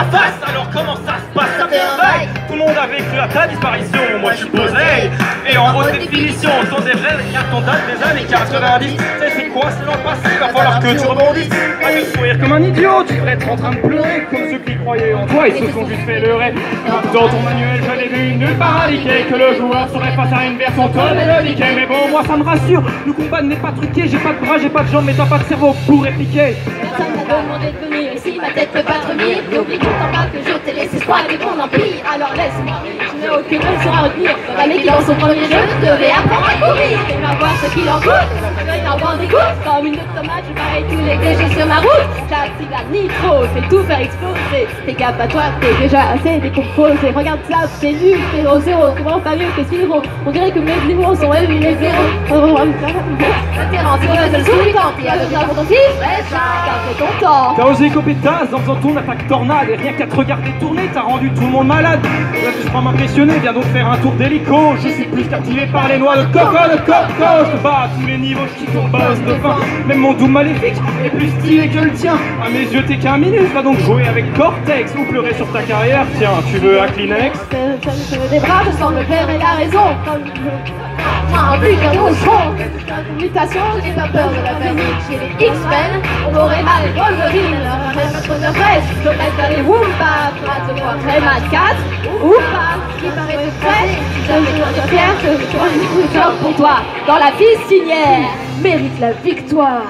ma face. Alors comment ça se passe? Ça fait un bail. Tout le monde a vécu à ta disparition. Moi je suis posé. Et en haute définition, sont des vrais cartons datent des années 90. C'est quoi, c'est dans le passé, va falloir que tu rebondisses. Pas de sourire comme un idiot, tu devrais être en train de pleurer. Comme ceux qui croyaient en toi, ils se sont juste fait leurrer. Dans ton manuel, je l'ai vu nulle part indiqué que le joueur serait face à une version trop mélodique. Mais bon, moi ça me rassure, le combat n'est pas truqué. J'ai pas de bras, j'ai pas de jambes, mais t'as pas de cerveau pour répliquer. Personne n'a demandé de venir ici, ma tête peut pas revenir. N'oublie pourtant pas que je t'ai laissé squatter ton empire. Alors laisse-moi, je n'ai aucune leçon à retenir. Un mec qui dans son premier jeu devait apprendre à courir. Et va voir ce qu'il en coûte, je vais t'en vendre des gouttes. Comme une automate, je parie tous les DG sur ma route. J'active la nitro, fais tout faire exploser. Fais gaffe à toi, t'es déjà assez décomposé. Regarde ça, c'est nul, 0-0, comment pas mieux que Spiro. On dirait que mes niveaux sont élevés, 0. T'es rentré dans le sous-temps, t'es avec la pour ton fils, garde ton temps. T'as osé copier de tasse en faisant ton attaque tornade. Et rien qu'à te regarder tourner, t'as rendu tout le monde malade. Là tu crois m'impressionner, viens donc faire un tour d'hélico. Je suis plus captivé par les noix de coco, de coco. Je te bats à tous les niveaux, je kiffe ton boss de fin. Même mon doux maléfique est plus stylé que le tien. À mes yeux t'es qu'un minus, va donc jouer avec Cortex ou pleurer sur ta carrière. Tiens, tu veux un Kleenex? Des bras, je sens le père et la raison. Un but d'un moucheron. Mutation, j'ai pas peur de la panique. Chez les X-Men, on aurait mal Wolverine. Notre de fraise, je reste dans les Woompa. Pas de quoi Rayman 4 ou pas. Qui paraît de près, je suis fier que je sois une couture pour toi. Dans la piscinière, mérite la victoire.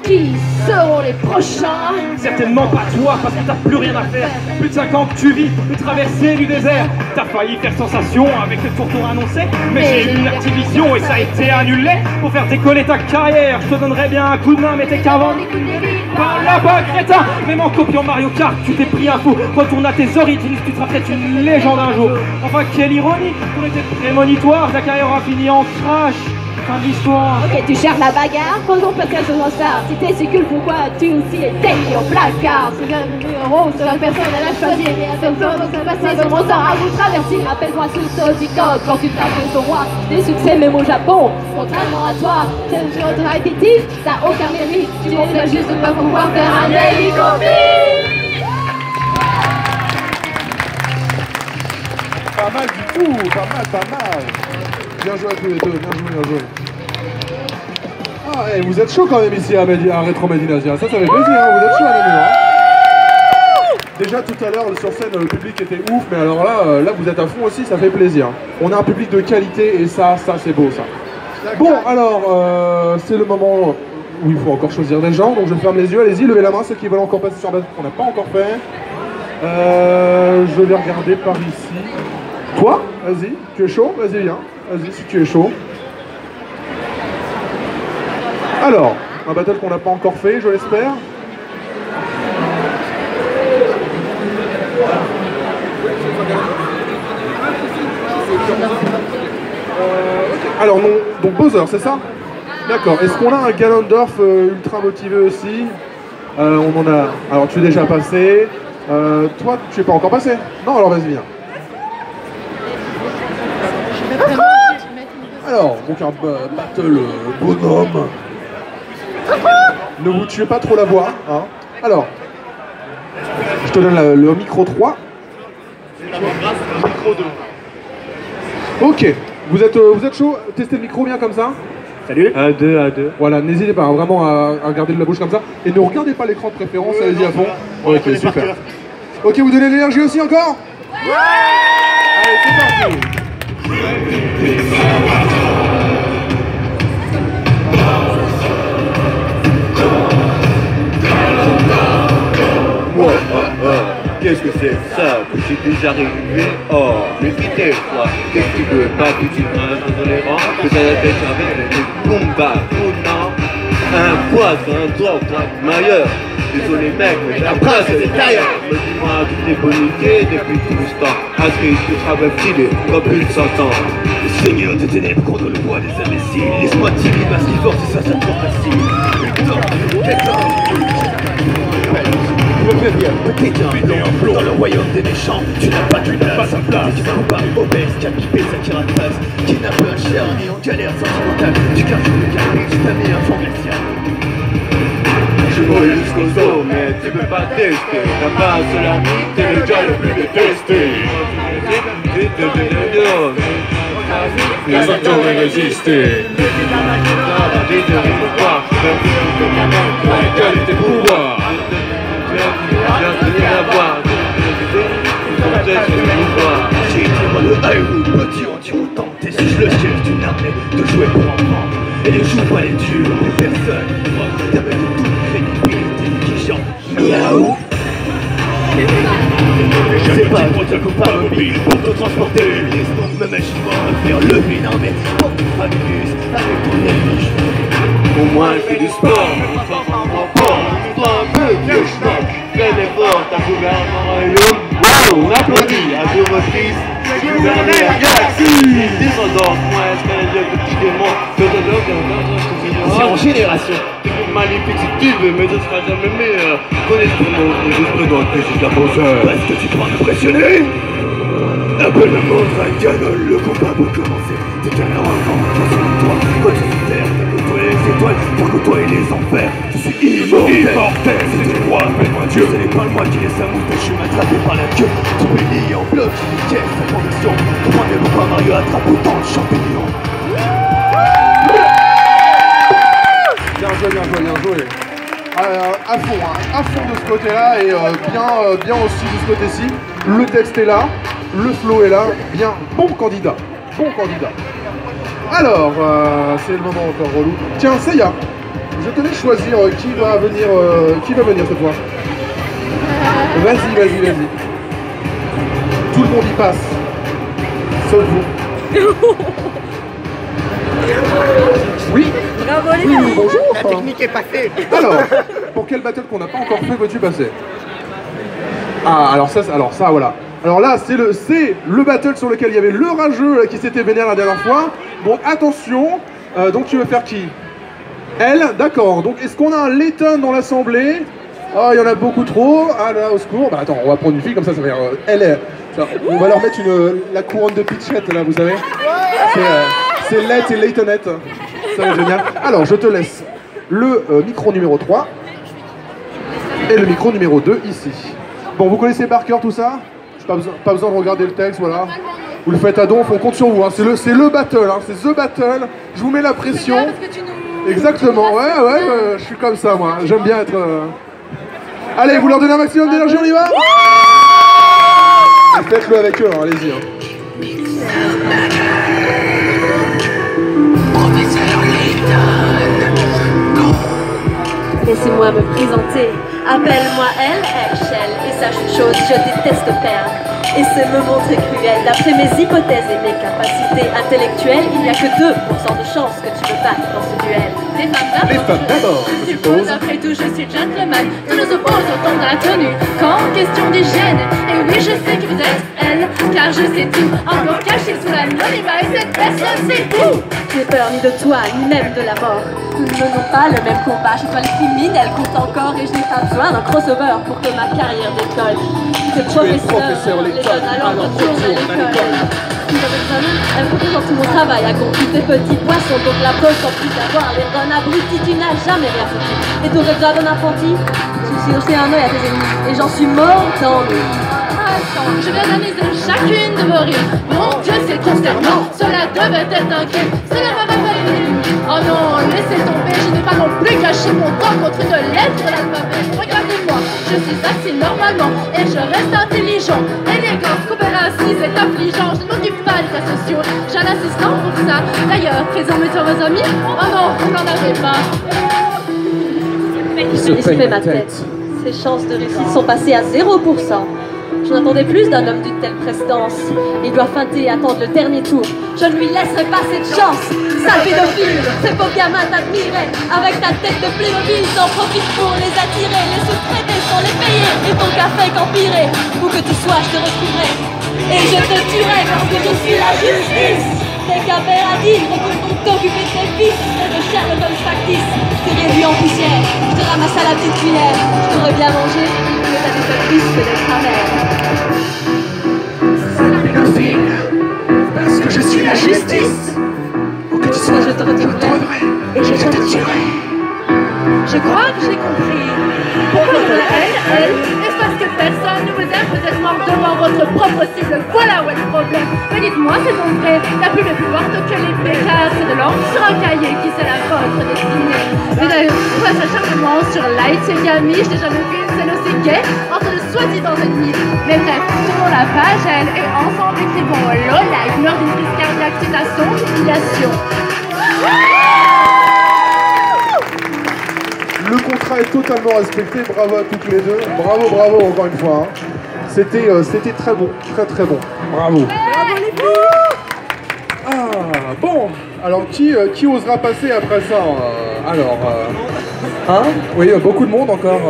Qui seront les prochains? Certainement pas toi, parce que t'as plus rien à faire. Plus de 5 ans que tu vis, une traversée du désert. T'as failli faire sensation avec le tour annoncé, mais j'ai eu une Activision et ça a été annulé. Pour faire décoller ta carrière, je te donnerais bien un coup de main, mais t'es qu'avant. Par là-bas, crétin! Même en copiant Mario Kart, tu t'es pris un fou. Retourne à tes origines, tu seras peut-être une légende un jour. Enfin, quelle ironie! Pour était prémonitoire, ta carrière aura fini en crash. Fin de l'histoire. Ok, tu cherches la bagarre, faisons peut-être chose en star. Si t'es si cool, pourquoi as-tu aussi été au placard? C'est un numéro, c'est la personne, elle a choisi. C'est le temps de se passer, c'est mon sort à vous traverser. Rappelle-moi ce TikTok, quand tu tapes ton roi. Des succès même au Japon, contrairement à toi. C'est sur ton additif, t'as aucun mérite. Tu risques juste de pas pouvoir faire un hélicoptère. Pas mal du tout, pas mal. Bien joué à tous les deux, bien joué. Ah, hey, vous êtes chaud quand même ici à Rétro Medinasia, ça fait plaisir, hein, vous êtes chaud à la maison. Hein. Déjà tout à l'heure sur scène le public était ouf, mais alors là vous êtes à fond aussi, ça fait plaisir. On a un public de qualité et ça c'est beau ça. Bon alors c'est le moment où il faut encore choisir des gens, donc je ferme les yeux, allez-y, levez la main ceux qui veulent encore passer sur la qu'on n'a pas encore fait. Je vais regarder par ici. Toi, vas-y, tu es chaud, vas-y viens. Vas-y, si tu es chaud. Alors, un battle qu'on n'a pas encore fait, je l'espère. Alors, non, donc Bowser, c'est ça? D'accord. Est-ce qu'on a un Ganondorf ultra motivé aussi? On en a. Alors, tu es déjà passé. Toi, tu es pas encore passé? Non, alors vas-y, viens. Alors, donc un battle bonhomme. Ne vous tuez pas trop la voix, hein. Alors, je te donne le micro 3. Micro 2. Ok, vous êtes chaud? Testez le micro bien comme ça. Salut. A2. Voilà, n'hésitez pas vraiment à garder de la bouche comme ça. Et ne regardez pas l'écran de préférence, allez-y à fond. Ok, super. Ok, vous donnez l'énergie aussi encore? Ouais. Allez, c'est parti. Qu'est-ce que c'est ça? Je suis déjà arrivé. Oh, mais quittez toi. Qu'est-ce que tu veux? Pas que tu grimpes dans les rangs, que t'as la tête avec des combats. Oh non. Un poisson, un doigt, mailleur. Désolé mec, mais la prince elle est tailleur. Me dis-moi toutes tes bonnités depuis tout ce temps. Inscrit, tu travailles filé, pas plus de 100 ans. Seigneur des ténèbres contre le roi des imbéciles. Laisse-moi tirer parce qu'il force et ça te facile. Pétain, dans le royaume des méchants, tu n'as pas de place. Tu vas comparer obèse, qui a pipé sa carapace, qui n'a pas un cher ni en galère sentimentale. Tu gardes le calme, tu t'as mis un fond glacial. Je tu brûles jusqu'aux os, mais tu peux pas tester. T'as pas un seul ami, t'es le gars le plus détesté. Les autres auraient résisté. Quel tes pouvoirs. Si tu vois le Hollywood, petit anti-autant, t'es si je le chef d'une armée de jouets pour enfants. Et les joues pas les durs, les personnes qui voient avec toute crédibilité qui chantent. Miaou. C'est pas votre compas mobile pour te transporter. Laisse donc me mettre faire le vide, non mais pour que tu bus avec ton ennemi. Au moins elle fait du sport, toi un peu, vieux schnock. Fais l'effort, t'as couvert un royaume. Wow, on applaudit à tous vos fils. Gouvernez la galaxie. Descendance, moi je fais un dieu de petit démon. C'est en génération. Magnifique si tu veux, mais ce sera jamais meilleur. Connais ton nom, et juste dedans que je la poseur. Est-ce que tu crois m'impressionner? Appelle la montre à Dianol, le combat peut commencer. T'es qu'un enfant, attention à toi, quand tu sur terre, t'as côtoyé les étoiles pour côtoyer les enfers. Je suis immortel, c'est tes rois, appelle-moi Dieu. Ce n'est pas le moi qui laisse un moustache, je suis attrapé par la queue. Tu peux lier en bloc, j'ai des caisses, sa conviction. Comprendez-vous pas Mario attrape autant de champignons. Bien joué, bien joué, bien joué. À fond de ce côté-là et bien aussi de ce côté-ci. Le texte est là, le flow est là, bien, bon candidat, bon candidat. Alors, c'est le moment encore relou. Tiens, Seiya, je te laisse choisir qui va venir cette fois. Vas-y. Tout le monde y passe, sauf vous. Oui. Bravo les Oui, amis. bonjour. La technique est passée. Alors, pour quel battle qu'on n'a pas encore fait veux-tu passer? Ah, alors ça, voilà. Alors là, c'est le battle sur lequel il y avait le rageux qui s'était vénère la dernière fois. Bon, attention. Donc tu veux faire qui? Elle, d'accord. Donc est-ce qu'on a un Layton dans l'assemblée? Ah, il y en a beaucoup trop. Ah là, au secours. Bah attends, on va prendre une fille comme ça va faire. On va leur mettre la couronne de pitchette là, vous savez. C'est Let et Laytonette. Ça va être génial. Alors, je te laisse le micro numéro 3 et le micro numéro 2 ici. Bon, vous connaissez par cœur tout ça? Pas besoin de regarder le texte, voilà. Vous le faites à donf, on compte sur vous. Hein. C'est le battle, hein. C'est The Battle. Je vous mets la pression. Exactement, ouais, je suis comme ça, moi. J'aime bien être... Allez, vous leur donnez un maximum d'énergie, on y va? Faites-le avec eux, hein. Allez-y. Hein. Laissez-moi me présenter. Appelle-moi Shell. Et sache une chose, je déteste perdre. Et se me montrer cruel. D'après mes hypothèses et mes capacités intellectuelles, il n'y a que 2% de chance que tu me battes dans ce duel. Les femmes d'abord, je suppose. Après tout, je suis gentleman. Je nous oppose au temps de la tenue. Quand question d'hygiène. Et oui, je sais que vous êtes elle, car je sais tout. Encore caché sous l'anonymat. Et cette personne, c'est tout. J'ai peur ni de toi, ni même de la mort. Nous n'avons pas le même combat. Chez toi, les féminines, elles comptent encore. Et je n'ai pas besoin d'un crossover pour que ma carrière décolle. T'es professeur, les jeunes alors retourne à l'école. Elle propose dans tout mon travail, accomplit tes petits poissons. Donc la preuve sans plus d'avoir les runs abrutis, tu n'as jamais rien foutu. Et t'aurais besoin d'un apprenti? Tu suis jeté un œil à tes ennemis. Et j'en suis mort d'ennui. Attends, je vais analyser chacune de vos rimes. Mon Dieu, c'est consternant. Cela devait être un crime. Cela m'avait fallu. Oh non, laissez tomber. Je n'ai pas non plus caché mon temps contre une lettre de l'alphabet. Regardez-moi, je suis assis normalement et je reste intelligent. Élégance, coopérative est affligeant. Je ne m'occupe pas des cas sociaux. J'ai un assistant pour ça. D'ailleurs, présent sur vos amis. Oh non, vous n'en avez pas. Je fais ma tête. Ses chances de réussite sont passées à 0%. J'en attendais plus d'un homme d'une telle prestance. Il doit feinter et attendre le dernier tour. Je ne lui laisserai pas cette chance. Sale pédophile, ces beaux gamins t'admiraient. Avec ta tête de Playmobil, t'en profites pour les attirer, les sous-traiter sans les payer. Et ton café qu'empirer. Où que tu sois, je te retrouverai. Et je te tuerai parce que je suis la justice. T'es qu'à faire à dire, recule donc t'occuper de tes fils. Et de chair le bonne factice. Je t'ai réduit en poussière, je te ramasse à la petite cuillère. Je t'aurais bien mangé, mais t'as des fait plus que d'être amère. Parce que je suis la justice. Où que tu sois, je te retrouverai et je te tuerai. Je crois que j'ai compris. elle. Est-ce parce que personne ne vous aime? Vous êtes mort devant votre propre cible. Voilà où est le problème. Mais dites-moi, c'est donc vrai. La plume est plus forte que les pécasses de l'encre sur un cahier. Qui c'est la votre destinée? Mais d'ailleurs, je passe acharnement sur Light et Yami. Je n'ai jamais vu une scène aussi gaie entre de soi-disant ennemis. Mais bref, tournons la page, elle, et ensemble écrivons Lola, il meurt d'une crise cardiaque suite à son humiliation. Le contrat est totalement respecté, bravo à toutes les deux. Bravo, bravo encore une fois. Hein. C'était très bon, très bon. Bravo. Bravo les filles. Ah, bon. Alors, qui osera passer après ça hein? Oui, beaucoup de monde encore.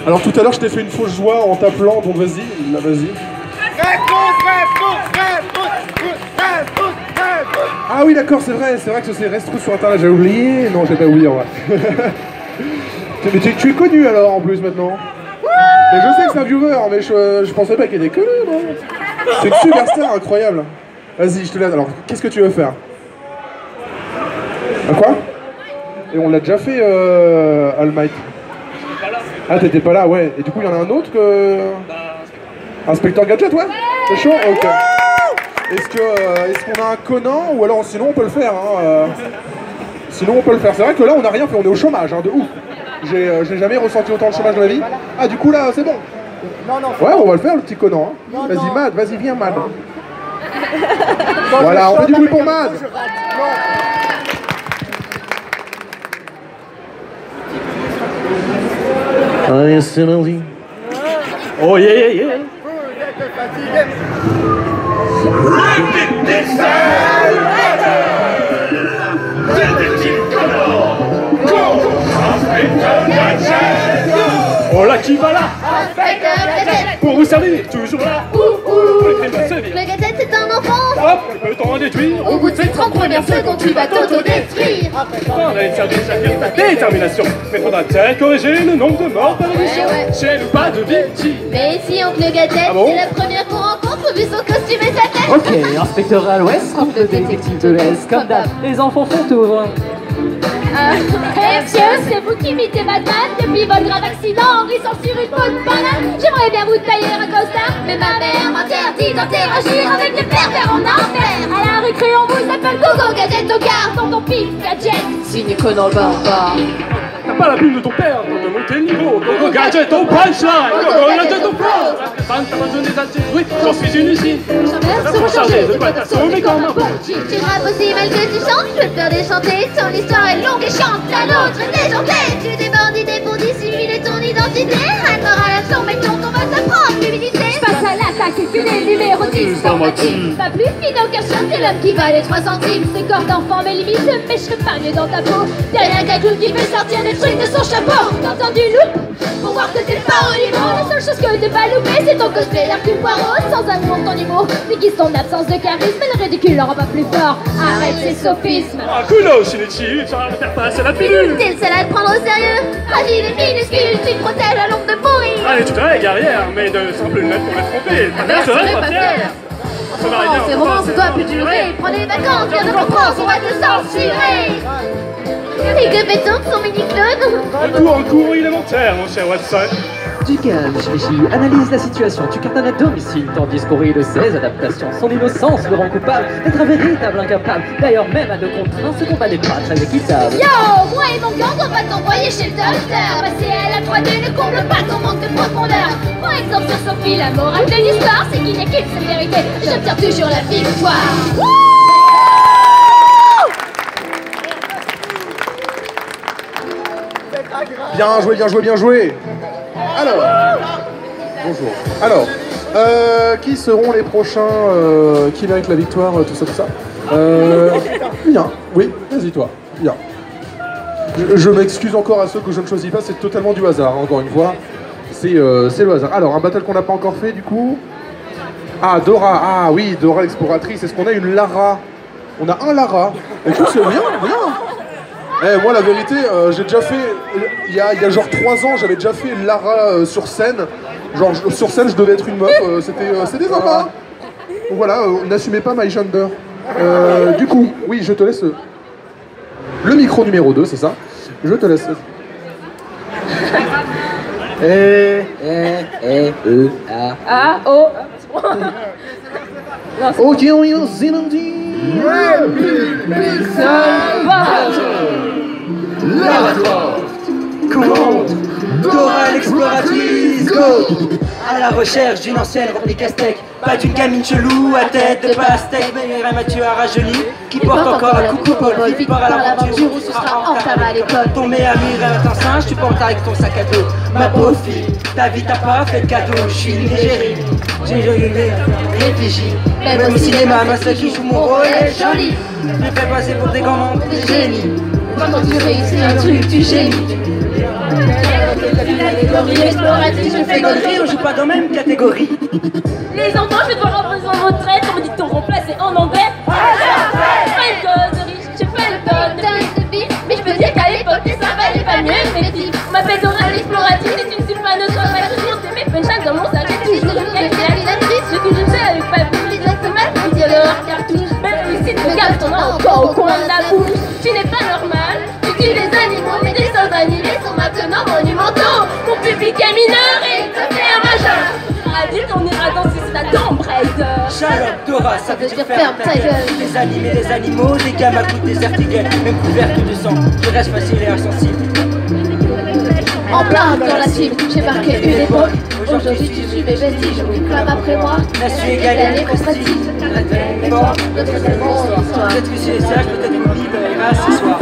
Alors, tout à l'heure, je t'ai fait une fausse joie en t'appelant, donc vas-y, là, vas-y. Ah oui, d'accord, c'est vrai que c'est Restro sur Internet, j'avais oublié. Non, j'ai pas oublié, en vrai. Mais tu es connu alors, en plus, maintenant. Mais je sais que c'est un viewer, mais je pensais pas qu'il était connu, non. C'est une superstar incroyable. Vas-y, je te laisse. Alors, qu'est-ce que tu veux faire? Quoi? Et on l'a déjà fait, All Might. Ah, t'étais pas là, ouais. Et du coup, il y en a un autre que... Inspecteur Gadget, ouais? C'est chaud? Ok. Est-ce qu'on a un Conan? Ou alors, sinon, on peut le faire, hein. Sinon, on peut le faire. C'est vrai que là, on n'a rien fait, on est au chômage, hein, de ouf. J'ai jamais ressenti autant de chômage de ma vie. Ah, du coup, là, c'est bon. Ouais, on va le faire, le petit Conan. Hein. Vas-y, Mad, vas-y, viens, Mad. Voilà, on fait du bruit pour Mad. Allez, c'est lundi. Oh yeah, yeah, yeah. Oh là, qui va là? Pour vous servir, toujours là. Le Gadget c'est un enfant. Hop, je peux t'en détruire. Au bout de ces 30 premières secondes, tu vas t'auto-détruire. On a servi chacun ta détermination. Mais faudra-t-il corriger le nombre de morts par émission? J'ai ou pas de victimes. Mais si, oncle Gadget, Ah bon? c'est la première qu'on rencontre vu son costume et sa tête. Ok, inspecteur à l'ouest, groupe de détectives de l'Est, comme d'hab, les enfants font tout. Monsieur, c'est vous qui imitez Batman depuis votre grave accident en glissant sur une peau de banane. J'aimerais bien vous tailler un costard, mais ma mère m'interdit d'interagir avec des pervers en enfer. À la récré, on vous appelle Gogo Gadget au gare dans ton pif Gadget. Signe Conan le barbare. T'as pas la plume de ton père pour te monter le niveau. Gogo Gadget au punchline. Gogo Gadget au flow. T'as pas besoin des attitres, oui, j'en suis une usine. Se recharger, de quoi t'assommer comme un bon. Tu rappes aussi mal que tu chantes, je peux te faire déchanter. Ton histoire est longue et chante, la nôtre est déjantée. Tu des bandits pour dissimuler ton identité. Reine morale, action, mais ton va t'apprendre l'humilité. Je passe à l'attaque et puis les numéros 10 dans ma team. Pas plus fine aucun chien, c'est l'homme qui valait 3 centimes. C'est corps d'enfant, mais limite, mais je serais pas mieux dans ta peau. Derrière qu'un clown qui fait sortir des trucs de son chapeau. T'entends du loup pour voir que t'es pas au niveau. La seule chose que t'es pas loupé, c'est ton cosplay d'Hercule Poirot. Sans amour, ton humour, mais qui son absence de charisme. Et le ridicule en rend pas plus fort. Arrête ces sophismes. Ah, Kuno, Shinichi, tu vas faire passer la pilule. T'es le seul à te prendre au sérieux. Fragile et minuscule, tu te protèges à l'ombre de pourri. Allez, tu es guerrière, mais de simple lunettes pour les tromper. Ta mère serait pas fière. C'est vraiment, ça doit plus durer. Prenez des vacances, viens de France, on va te censurer. Et que fait-on de son mini-clone? En cours élémentaire, mon cher Watson. Du calme, Chichi, analyse la situation, tu cartonnes à domicile, tandis qu'au rire de ses adaptations, son innocence le rend coupable d'être un véritable incapable. D'ailleurs, même à 2 contre 1, ce combat n'est pas très équitable. Yo, moi et mon gang, on va t'envoyer chez le docteur. Passer à la 3D ne comble pas ton manque de profondeur. Par exemple, sur Sophie, la morale de l'histoire, c'est qu'il n'y a qu'une seule vérité. J'obtiens toujours la victoire. Bien joué, bien joué, bien joué. Alors, bonjour. Alors, qui seront les prochains qui méritent la victoire, tout ça, tout ça Viens, oui, vas-y toi, viens. Je m'excuse encore à ceux que je ne choisis pas, c'est totalement du hasard, encore une fois. C'est le hasard. Alors, un battle qu'on n'a pas encore fait, du coup. Ah, Dora, ah oui, Dora l'exploratrice. Est-ce qu'on a une Lara? On a un Lara. Écoute, c'est bien, bien. Eh, moi, la vérité, j'ai déjà fait, il y a genre 3 ans, j'avais déjà fait Lara sur scène. Genre, sur scène, je devais être une meuf, c'était sympa. Donc voilà, n'assumez pas my gender. Du coup, oui, je te laisse le micro numéro 2, c'est ça. Je te laisse. A, O. Ok, on y Zinandi. Laboratoire, commande, Dora l'exploratrice, go! À la recherche d'une ancienne remplie casse-tête, pas d'une gamine chelou à tête de pastèque, mais un Mathieu à rajeuni qui porte encore un coucou Paul, qui part à l'aventure où ce sera en retard à l'école. Ton meilleur ami rêve un singe, tu portes avec ton sac à dos. Ma pauvre fille, ta vie t'a pas fait de cadeau, je suis une égérie, j'ai réfléchi. Même au cinéma, ma seule qui joue mon rôle est jolie. Je me fais passer pour des grands membres, des génies. Quand tu réussis un truc, tu gémis. Exploratrice, je fais gaulerie, on joue pas dans la même catégorie. Les enfants, je vais devoir reprendre en retraite, on me dit ton remplacé en anglais. Pas une cause de riche, j'ai pas le code de vie. Mais je peux dire qu'à l'époque, ça valait pas mieux, mes petits. On m'appelle Dora l'exploratrice et tu ne suis pas notre matrice. C'est mes punchlines dans mon sac, j'ai toujours une calculatrice. Je touche sais avec pas plus exactement, tu dis alors cartouche. Même Lucide, regarde, t'en as encore au coin de la bouche. Tu n'es pas normal, tu tues les animaux, mais des dessins animés sont maintenant monumentaux. Mon public est mineur et te fait un majeur. Adulte, on ira danser sur la tombe Raider. Charlotte, Dora, ça veut dire ferme ta gueule. Les animés, les animaux, les gammes à coups des articles, même couverts de sang. Je reste facile et insensible. En plein dans la cible, j'ai marqué une époque. Aujourd'hui tu suis mes vestiges, oui, comme après moi. La suis égalée, les constratifs. Notre histoire. Peut-être que c'est sage, peut-être une Bible ira ce soir.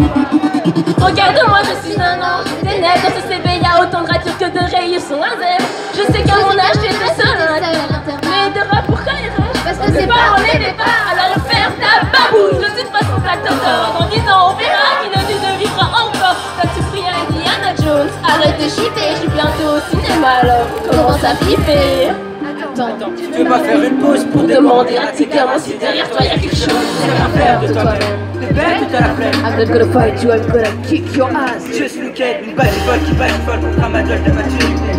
Regarde-moi, je suis un ange des neiges. Dans ce CV, y a autant de ratures que de rayures sur un zèbre. Je sais qu'à mon âge, tu étais seul à l'intérieur. Mais Dora, pourquoi les rêves? Parce que c'est pas on les départ. Alors ferme ta babouche. De toute façon, t'as tort. Dans 10 ans, on verra qui ne vivra encore. Quand tu pries à Indiana Jones, arrête de chuter. Je suis bientôt au cinéma, alors commence à flipper. Attends, Tu veux pas faire une pause pour demander à tes gamins si derrière toi y a quelque chose. C'est rien faire de toi-même. T'es bête ou t'as la flemme? I'm not gonna fight you, I'm gonna kick your ass. Je suis le quai, une batifole qui batifole contre un manuel de maturité.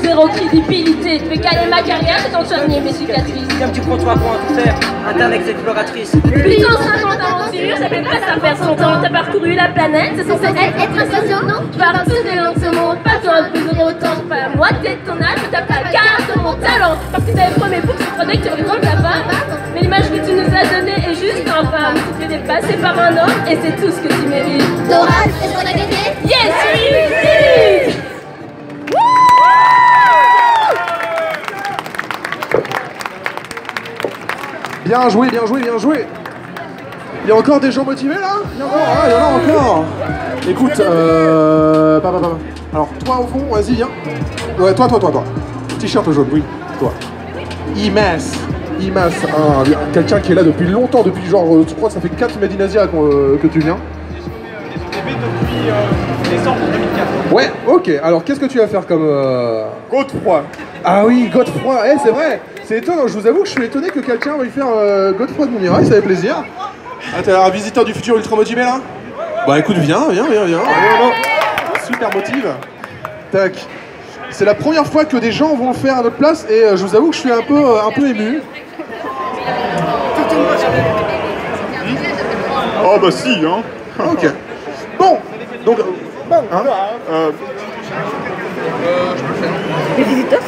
Zéro crédibilité, tu fais caler ma carrière et t'en soigner mes cicatrices. Comme tu prends 3 points pour faire Internet exploratrice. Plutôt 50 aventures, ça fait pas ça faire son temps. T'as parcouru la planète, c'est censé être impatient, non? Tu parles tous des langues de ce monde, pas besoin de plus autant. Pas la moitié de ton âge, mais t'as pas le quart de mon talent. Parce que t'avais promis pour que tu prenais que tu reprends ta femme. Mais l'image que tu nous as donnée est juste infâme. Tu te fais dépasser par un homme et c'est tout ce que tu mérites. Dora, est-ce qu'on a gagné? Yes, we did! Bien joué, bien joué, bien joué. Il y a encore des gens motivés là? Il y en a encore. Écoute, alors toi au fond, vas-y, viens. Ouais, toi. T-shirt jaune, oui, toi. Imas, quelqu'un qui est là depuis longtemps, depuis genre, je crois que ça fait 4 Made in Asia que tu viens. J'ai fait depuis décembre 2004. Ouais, ok. Alors qu'est-ce que tu vas faire comme... Godefroy. Ah oui, Godefroy, c'est vrai. C'est étonnant, je vous avoue que je suis étonné que quelqu'un veuille faire Godefroy de Montmirail, ça fait plaisir. Ah, t'es un visiteur du futur ultra motivé là? Bah écoute, viens. Super motive. Tac. C'est la première fois que des gens vont le faire à notre place et je vous avoue que je suis un peu ému. Oh bah si, hein. Ok. Bon, donc...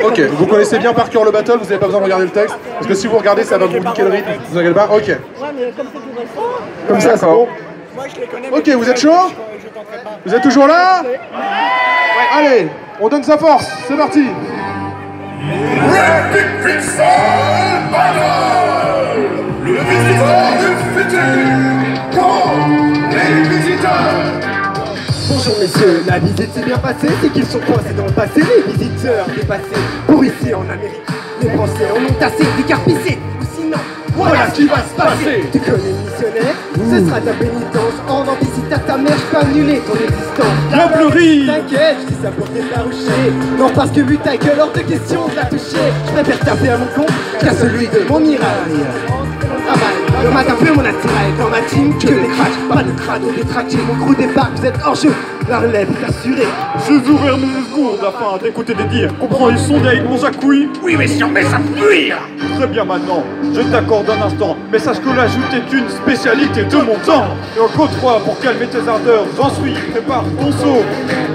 Ok, vous connaissez bien par cœur le battle, vous n'avez pas besoin de regarder le texte. Parce que si vous regardez, ça va vous niquer le rythme. Vous inquiétez pas? Ok. Comme ça, c'est bon. Ok, vous êtes chaud? Vous êtes toujours là? Allez, on donne sa force, c'est parti. Le visiteur du futur, quand les visiteurs. Bonjour messieurs, la visite s'est bien passée, c'est qu'ils sont coincés dans le passé, les visiteurs dépassés. Pour ici en Amérique, les Français en ont tassé, décarpissé, ou sinon, voilà ce qui va se passer. Tu connais le missionnaire, ce sera ta pénitence. En visite à ta mère, je peux annuler ton existence. La pleurie. T'inquiète, je dis ça pour t'effaroucher. Non parce que vu ta gueule, hors de question de la toucher. Je préfère taper à mon compte qu'à celui de mon mirail. Ah bah, Le matin pleut mon attirail dans ma team, que des cracks, pas de crado détraqué. Mon crew débarque, vous êtes hors jeu, la relève est assurée. Je vais ouvrir mes secondes afin d'écouter des dires. Comprends les sons avec mon jacouille? Oui, mais si on met ça fuir. Très bien maintenant, je t'accorde un instant. Mais sache que la joute est une spécialité de mon temps. Et encore une fois, pour calmer tes ardeurs, j'en suis, prépare ton saut.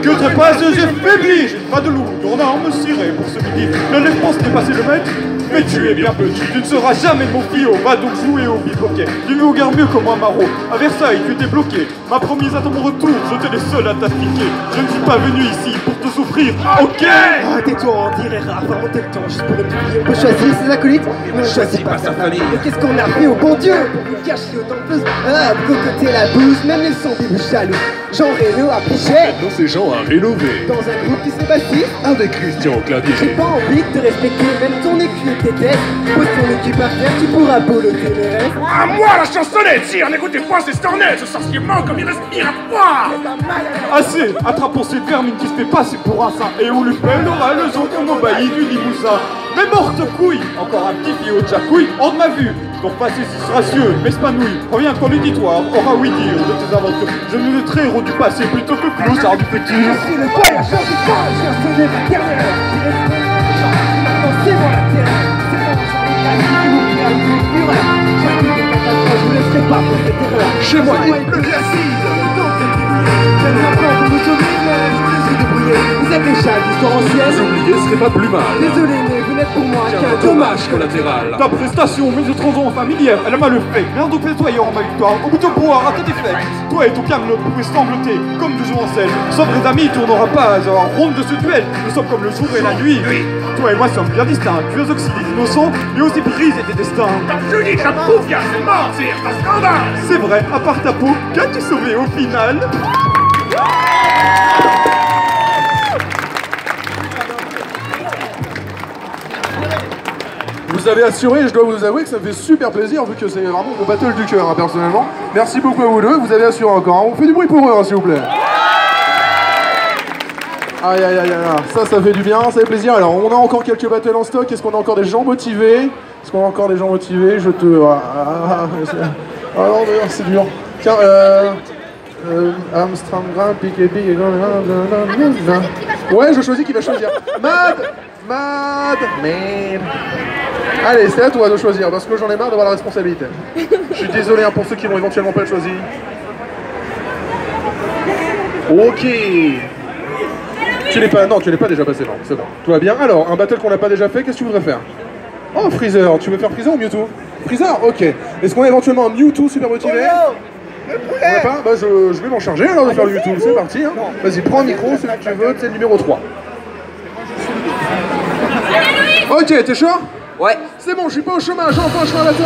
Que trépasse, j'ai faibli. J'ai pas de loup, ton arme cirée pour ce midi. Ne laisse pas dépasser le maître. Mais tu es bien petit, tu ne seras jamais mon fillot. Va donc jouer au bipoquet. Tu me regardes mieux que moi, Maro. À Versailles, tu étais bloqué. Ma promise à ton retour, je te laisse seul à t'appliquer. Je ne suis pas venu ici pour te souffrir. Ok. Ah, tais-toi, on dirait rare, va monter le temps juste pour le publier. On peut choisir ses acolytes, mais on choisit pas sa famille. Mais qu'est-ce qu'on a fait au bon Dieu pour vous cacher autant de choses? Ah, pour côté la bouse, même les sons des jaloux. Jean Reno a piché Dans ces gens à rénover. dans un groupe qui s'est bâti. Avec Christian J'ai Clavier. pas envie de te respecter, même ton écu et tes têtes. Pose ton équipe à faire, tu pourras boloter les restes. À moi la chansonnette, sire, n'écoutez pas ces stornettes. Ce sorcier ment comme il respire à froid. Assez, attrapons cette vermine qui se fait passer pour un saint. Et on lui pèlera le son comme au bailli du Limousin. Mais morte couille, encore un petit fillot de jacouille, hors de ma vue. Ton passé si gracieux, m'espanouille. Reviens quand l'auditoire aura ouï dire de tes aventures. Je me mettrai héros du passé plutôt que clochard du futur. Je suis le voyageur du temps, je viens sonner ma dernière. J'ai resté maintenant c'est moi la terre. C'est moi, j'en ai la vie qui vous fait une fureur. J'ai vu des catastrophes, je vous laisserai pas pour cette erreur. Chez moi, il pleut de l'acide. Donc c'est débrouillé. J'aime un plan pour vous sauver, mais je vous laisse débrouiller. Vous êtes des chats d'histoire ancienne. oublier serait pas plus mal. Désolé, mais vous n'êtes pour moi qu'un dommage collatéral. Ta prestation, mais de transon familière, elle a mal fait. Merde au plaidoyer en ma victoire, au bout de bois, à tes défaite. Toi et ton camelot pouvaient sangloter, comme du jour en selle. Sauf les amis, tournera pas en ronde de ce duel. Nous sommes comme le jour et la nuit. Toi et moi sommes bien distincts, tu es oxydé d'innocents, mais aussi brisé des destins. Je dis que la pauvre gars, c'est mort, sire, c'est un scandale. C'est vrai, à part ta peau, qu'as-tu sauvé au final? Vous avez assuré, je dois vous avouer que ça me fait super plaisir vu que c'est vraiment mon battle du cœur, hein, personnellement. Merci beaucoup à vous deux, vous avez assuré encore. Hein. On fait du bruit pour eux, hein, s'il vous plaît. Aïe aïe aïe aïe, ça fait du bien, ça fait plaisir. Alors on a encore quelques battles en stock, est-ce qu'on a encore des gens motivés? Est-ce qu'on a encore des gens motivés? Je te... Ah non, d'ailleurs c'est dur. Tiens, Armstrong, piqué, piqué... Ouais, je choisis qui va choisir. Mad. Allez, c'est à toi de choisir, parce que j'en ai marre d'avoir la responsabilité. Je suis désolé hein, pour ceux qui vont éventuellement pas le choisir. Ok. Tu n'es pas déjà passé, non, c'est bon. Tout va bien. Alors, un battle qu'on n'a pas déjà fait, qu'est-ce que tu voudrais faire? Oh, Freezer, tu veux faire Freezer ou Mewtwo? Freezer, ok. Est-ce qu'on a éventuellement un Mewtwo super motivé? On n'a pas? Bah, je vais m'en charger alors de faire le Mewtwo, c'est parti. Hein. Vas-y, prends le micro, celui que tu veux, c'est le numéro 3. Ok, t'es chaud? Ouais. C'est bon, je suis pas au chômage, enfin je fais un battle.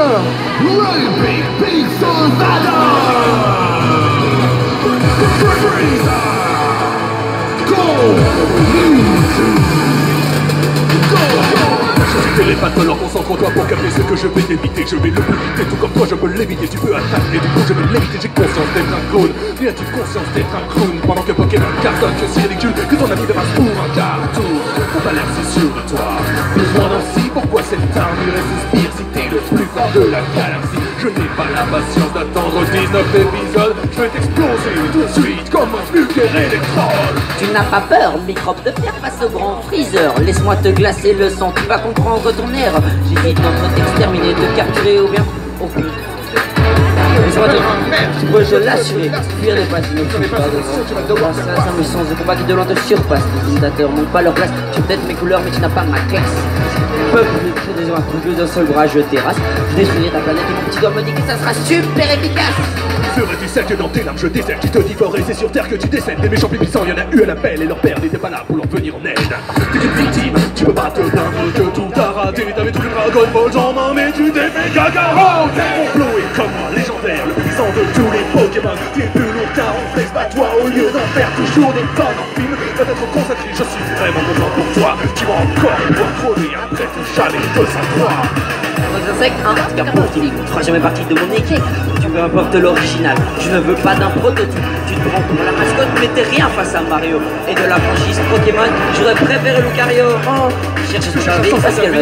Les battles en concentre-toi pour capter ce que je vais éviter. Je vais le plus vite, tout comme toi je peux l'éviter. Tu peux attaquer, du coup je vais l'éviter. J'ai conscience d'être un clown. Viens-tu conscience d'être un clown? Pendant que Pokémon cartonne, que c'est ridicule que ton ami dépasse pour un cartoon. On va l'air si sûr de toi. Besoin d'un psy, pourquoi cette armure suspire? Si t'es le plus fort de la galaxie, je n'ai pas la patience d'attendre 19 épisodes. Je vais t'exploser tout de suite comme un fluker électrode. Tu n'as pas peur, microbe de fer face au grand Freezer. Laisse-moi te glacer le sang, tu vas comprendre ton erreur. J'hésite entre t'exterminer, te capturer ou bien... Oh putain. Laisse-moi te... Peux je l'assurer. Fuir n'est pas une option. Ça me sens de combat qui de loin te surpasse. Les imitateurs n'ont pas leur place. Tu as peut-être mes couleurs, mais tu n'as pas ma classe. Peuple de des un d'un seul bras, je terrasse. Je détruirai ta planète et mon petit doigt me dit que ça sera super efficace. Ferais-tu celle que dans tes larmes je décèle? Qui te dit fort et c'est sur terre que tu décèdes. Des méchants puissants, y'en a eu à l'appel et leur père n'était pas là pour leur venir en aide. T'es une victime, tu peux pas te plaindre que tout a raté. T'avais tout le Dragon Ball en main mais tu t'es fait caca. Oh, mon flow est comme moi, légendaire, le plus puissant de tous les Pokémon. T'es plus lourd car on flex, pas toi au lieu d'en faire toujours des tonnes en film. Va être consacré, je suis vraiment content pour toi. Tu vas encore pouvoir crever après tout jamais 203. Dans un sec, un petit carreau, tu ne feras jamais partie de mon équipe. Tu peu importe l'original. Je ne veux pas d'un prototype. Tu te prends pour la mascotte, mais t'es rien face à Mario. Et de la franchise Pokémon, j'aurais préféré Lucario. Oh, cherche sa vie parce qu'elle va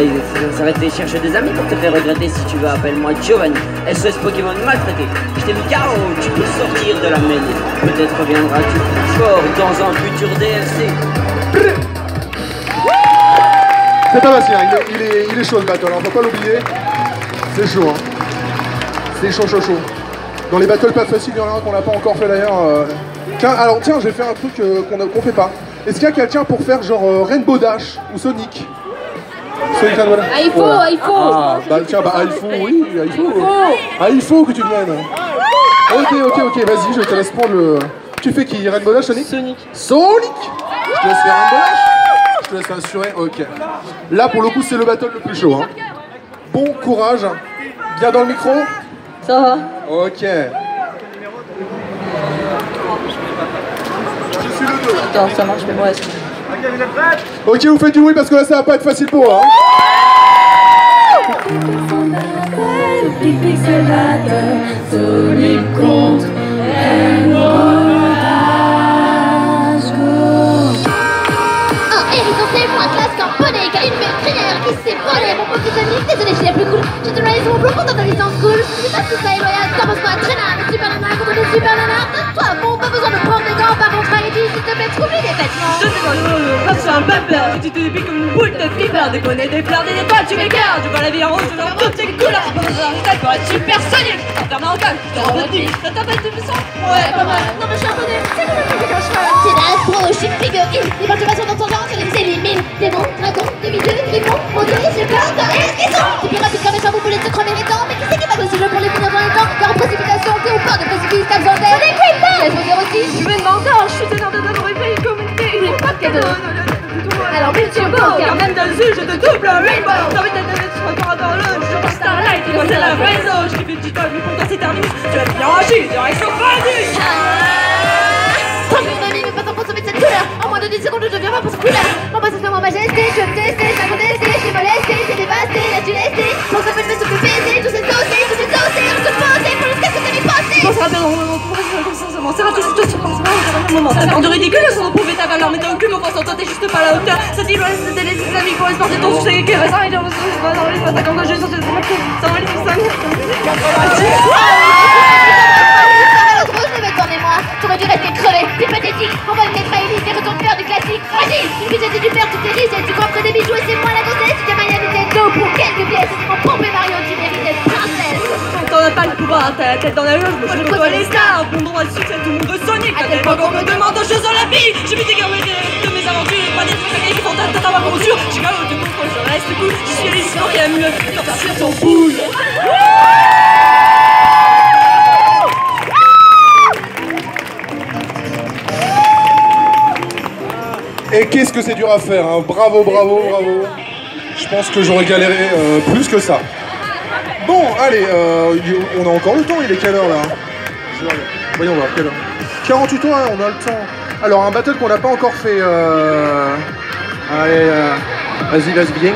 s'arrêter. Cherche des amis pour te faire regretter. Si tu veux, appelle-moi Giovanni. SOS Pokémon maltraité. Je t'ai mis KO, tu peux sortir de la mêlée. Peut-être reviendras-tu plus fort dans un futur DLC. C'est pas facile, il est chaud le battle, hein, faut pas l'oublier. C'est chaud, hein. C'est chaud. Dans les battles pas faciles, il y en a un qu'on n'a pas encore fait d'ailleurs. Alors tiens, je vais faire un truc qu'on fait pas. Est-ce qu'il y a quelqu'un pour faire genre Rainbow Dash ou Sonic? Sonic Rainbow Dash. Ah, il faut. Ah, bah tiens, il faut, oui, il faut. Ah, il faut que tu viennes. Ok, vas-y, je te laisse prendre le... Tu fais qui? Rainbow Dash, Sonic? Sonic. Je te laisse faire Rainbow Dash. Je te laisse assurer, ok. Là, pour le coup, c'est le battle le plus chaud. Hein. Bon courage. Bien dans le micro. Ça va. Ok. Je suis le 2. Attends, ça marche, mais moi, est-ce que... Ok, vous êtes prêts? Ok, vous faites du bruit parce que là, ça va pas être facile pour eux. Hein. Mon petit ami, désolé, je suis la plus cool. Je te l'ai sur mon plafond dans ta licence cool. Je sais pas si ça est loyal, commence-moi à traîner avec super nana contre des super nanas. Toi, bon, pas besoin de prendre des gants. Par contre, Heidi, s'il te plaît, trouve les vêtements. Je sais pas, je suis un peur. Tu te dépiles comme une boule de flipper. Des bonnets, des fleurs, des étoiles, tu m'écartes. Tu vois la vie en rose, je vois toutes tes couleurs. Pas besoin d'un stade pour être super sonique. Enfermé en colle, je te rends petit. Ça t'appelle de puissant? Ouais, pas mal. Non, mais je suis un peu nul. C'est le même que quand je fais. C'est l'astro, chic figurine. Les perturbations dans ton genre, je les élimine. Démons, dragons, demi-dieux, griffons, maudits, j'ai peur de rien qui sont. C'est plus rapide qu'un méchant, vous voulez te crever les dents. Mais qui c'est qui va aussi jouer pour les finir dans les temps? Car en précipitation, t'es au peur de précipice, t'as besoin d'aide. Laisse-moi dire aussi. Je vais demander encore, je suis ténor de donner pays communauté. Il n'est pas de cadeau. Alors, mais tu Beau, car même dans le zoo, je te double un rainbow. J'ai envie d'être encore dans l'eau, je suis Starlight, et moi c'est la vraie zone. Je t'ai fait du temps, mais pourtant c'est terminé. Tu vas bien agir, direction paradis. Tant que mon ami ne pas t'en consommer de cette couleur. En moins de 10 secondes, je deviens pas pour cette couleur. Mon passage sur mon majesté, je vais me tester, je vais contester, je vais molester, je vais dévaster, là tu lesté. Pour ça, je vais se baiser, tout c'est saucé, on se poser pour le stress que t'avais passé. On se rappelle dans mon c'est raté, c'est tout un moment. Ça de ridicule sans prouver ta valeur, mais t'as aucune offense, toi t'es juste pas à la hauteur. Ça dit, c'était les islamiques pour exporter ton succès qui reste un et dans les attaquants que j'ai sur cette ça va les T'aurais dû rester crevé, c'est pathétique. On va peut-être réaliser, retourne faire du classique. Vas-y, une pièce du père, toutes tes riches. Tu coffres des bijoux et c'est moi la grossesse. Tu t'es marié à Nintendo pour quelques pièces. C'est mon pompé Mario, tu mérites d'être princesse. T'en as pas le pouvoir, t'as la tête dans la loge. Moi je côtoie les stars, bon droit de succès, tout le monde veut Sonic. À tel point qu'on me demande aux Jeux Olympiques. J'ai vu des gamins de mes aventures, pas des trucs qui font ta ma conjure. Je suis de contrôle, je reste cool. Je suis l'histoire qui aime le faire sur son boule. Et qu'est-ce que c'est dur à faire, hein. Bravo. Je pense que j'aurais galéré plus que ça. Bon, allez, on a encore le temps, il est quelle heure là? Voyons voir, quelle heure? 48 heures, on a le temps. Alors, un battle qu'on n'a pas encore fait. Allez, vas-y, viens.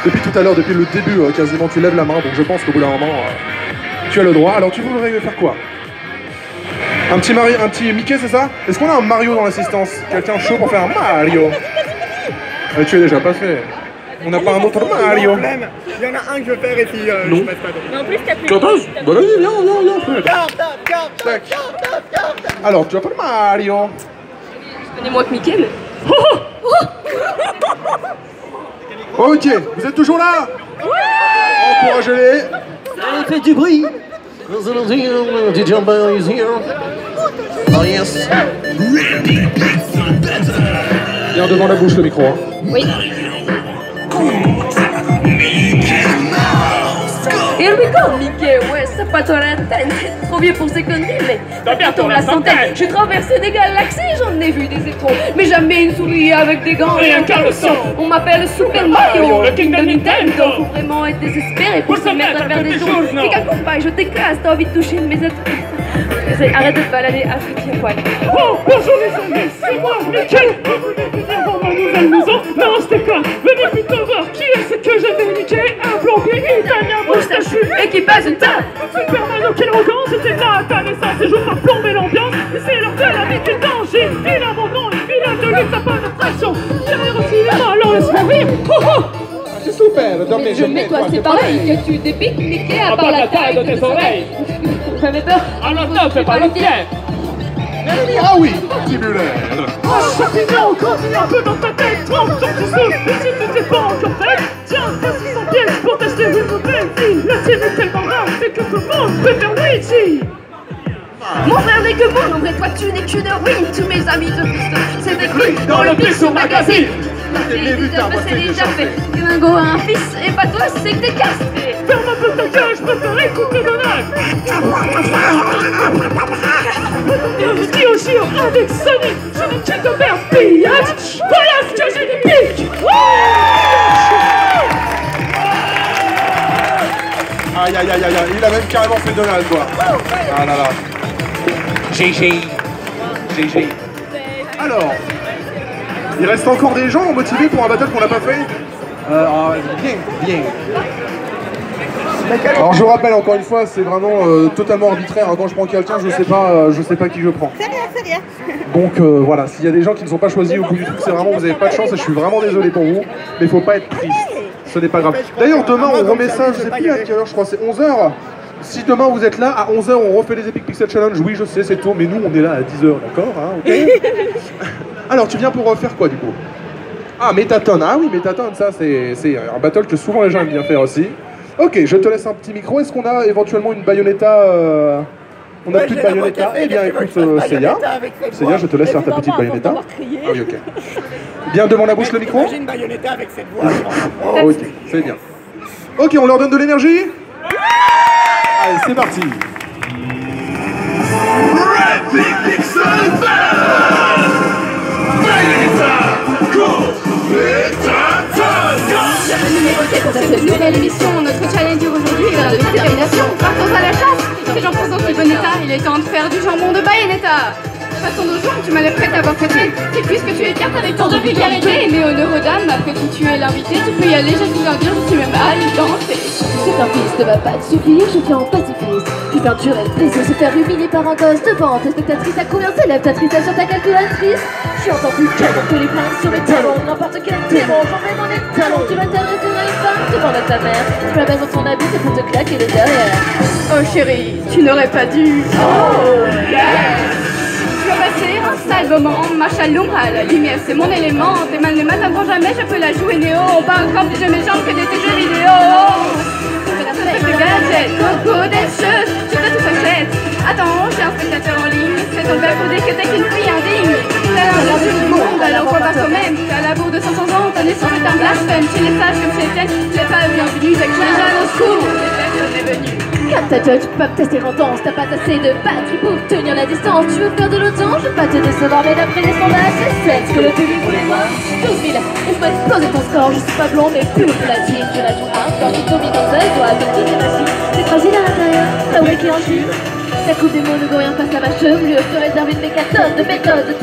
Depuis tout à l'heure, depuis le début, quasiment, tu lèves la main, donc je pense qu'au bout d'un moment, tu as le droit. Alors, tu voudrais faire quoi? Un petit Mickey, c'est ça? Est-ce qu'on a un Mario dans l'assistance? Quelqu'un chaud pour faire un Mario? Tu es déjà passé. On n'a pas un autre Mario? Il y en a un que je veux faire et puis je passe pas d'autre. Mais en plus, t'as plus. Bah vas-y, viens, fais. Alors, tu vas faire Mario? Je connais moins que Mickey, mais. Ok, vous êtes toujours là? Encouragez-les. Allez, faites du bruit. DJ Amber is here. Oh yes. Bien devant la bouche le micro. Hein. Oui. Here we go, Mickey. Ouais, c'est pas toi la tête. Trop vieux pour ces conneries, mais t'as bientôt la centaine. J'ai traversé des galaxies, j'en ai vu des étrons. Mais jamais une souris avec des gants et un caleçon. On m'appelle Super Mario, le king de Nintendo. Faut vraiment être désespéré pour se mettre à faire des tours. C'est qu'un combat, je t'écrase, t'as envie de toucher mes êtres. Arrête de te balader à foutre poil. Oh, bonjour les amis, c'est moi, Mickey. nouvelle maison. Non, c'était quoi? Venez plutôt voir qui est-ce que j'avais niqué. Un plombier italien moustachu et qui passe une table. Super Mario, quel arrogant, c'était là ta naissance. Et joue par plomber l'ambiance. Et c'est l'heure de la vie qui est danger. Il abandonne, il a de luxe, ça pas d'attraction. Derrière aussi les mains, alors laisse-moi rire. J'ai souffert, mais toi c'est pareil, que tu t'es pique-niqué à part la taille de tes oreilles. J'avais peur. Alors non, fais pas le tien. Ah oui, tibulaire. Oh, champignon, grandis un peu dans ta tête. Trempe sur tes souffles, et si tu t'es pas encore faite, tiens, t'as 600 pièces pour t'acheter une nouvelle vie. La tienne est tellement rare, c'est que tout le monde préfère Luigi. Mon frère n'est que bon, en vrai toi tu n'es qu'une ruine. Tous mes amis te fils, c'est écrit dans le Pixel Magazine. La télévision, c'est déjà fait. Gringo a un fils, et pas toi, c'est que t'es castré. Ferme un peu ta gueule, je préfère écouter Donald. Je dis aussi avec Sonic, je ne quitte que vers pillage. Voilà ce que j'ai des pics. Aïe, aïe, aïe, aïe, aïe, il a même carrément fait Donald, quoi. Ah là là. GG. Alors, il reste encore des gens motivés pour un battle qu'on n'a pas fait. Bien. Alors je rappelle encore une fois, c'est vraiment totalement arbitraire. Quand je prends quelqu'un, je sais pas qui je prends. C'est rien. Donc voilà, s'il y a des gens qui ne sont pas choisis au bout du truc, c'est vraiment, vous n'avez pas de chance et je suis vraiment désolé pour vous. Mais il faut pas être triste, ce n'est pas grave. D'ailleurs demain on remet ça, je sais plus à quelle heure, je crois c'est 11h. Si demain vous êtes là, à 11h on refait les Epic Pixel Challenge. Oui je sais c'est tôt, mais nous on est là à 10h, d'accord hein, okay. Alors tu viens pour faire quoi du coup? Ah Métaton, ah oui Métaton, ça c'est un battle que souvent les gens aiment bien faire aussi. Ok, je te laisse un petit micro, est-ce qu'on a éventuellement une Bayonetta On a plus de Bayonetta? Eh bien écoute Seiya, je te laisse faire ta petite Bayonetta. Ah oui ok. Bien devant la bouche le micro. J'ai une Bayonetta avec cette voix. Oh, ok, c'est bien. Ok, on leur donne de l'énergie? Allez, c'est parti. Pour cette nouvelle émission, notre challenger aujourd'hui est de détermination. Partons à la chasse. C'est Jean-François qui Bayonetta, il est temps de faire du jambon de Bayonetta. Passons nos jours, tu m'as l'air prête à avoir traité. C'est puisque tu écartes avec ton de vulgarité. Mais honneur aux dames, après qui tu es l'invité, tu peux y aller, je suis dire, je suis même allée danser. C'est un fils ne va pas te suffire, je viens en pacifiste. Puis peinture et le plaisir se faire humilier par un gosse devant tes spectatrices. À combien s'élève ta tristesse sur ta calculatrice? Je entends plus canon que les plaintes sur mes talons. N'importe quel démon, j'en mets dans les talons. Tu vas t'arrêter dans les femmes devant ta mère. Tu la baisses dans ton habit, c'est pour te claquer les derrière. Oh chérie, tu n'aurais pas dû. Oh yes. Je veux passer un sale moment, ma chaloum à la lumière, c'est mon élément. Tes mains ne m'atteindront jamais, je peux la jouer néo. On parle encore plus de mes jambes que de tes jeux vidéo. Avec des gadgets, coco, des choses, je te tout achète. Attends, j'ai un spectateur en ligne, c'est ton père pour dire que t'es qu'une fille indigne. T'as l'inverse du monde, alors vois pas toi-même. T'as la bourre de 500 ans, ta naissance est un blasphème. Chez les sages comme chez les tiennes, tu n'es pas bienvenue, t'as que déjà au secours, personne n'est venu. Calme ta gueule, tu peux pas me tester en danse. T'as pas assez de batterie pour tenir la distance. Tu veux faire de l'audience, je veux pas te décevoir. Mais d'après les sondages, c'est ce que le public voulait voir. 12 000, laisse-moi exploser ton score. Je suis pas blond mais pure platine. Je la joue hardcore, qui domine dans elle, toi, avec toutes les machines. C'est fragile à l'intérieur, la wake est en jus. Ta coupe des mots ne vaut rien face à ma chevelure. Je te réserve une mécatonne de méthode,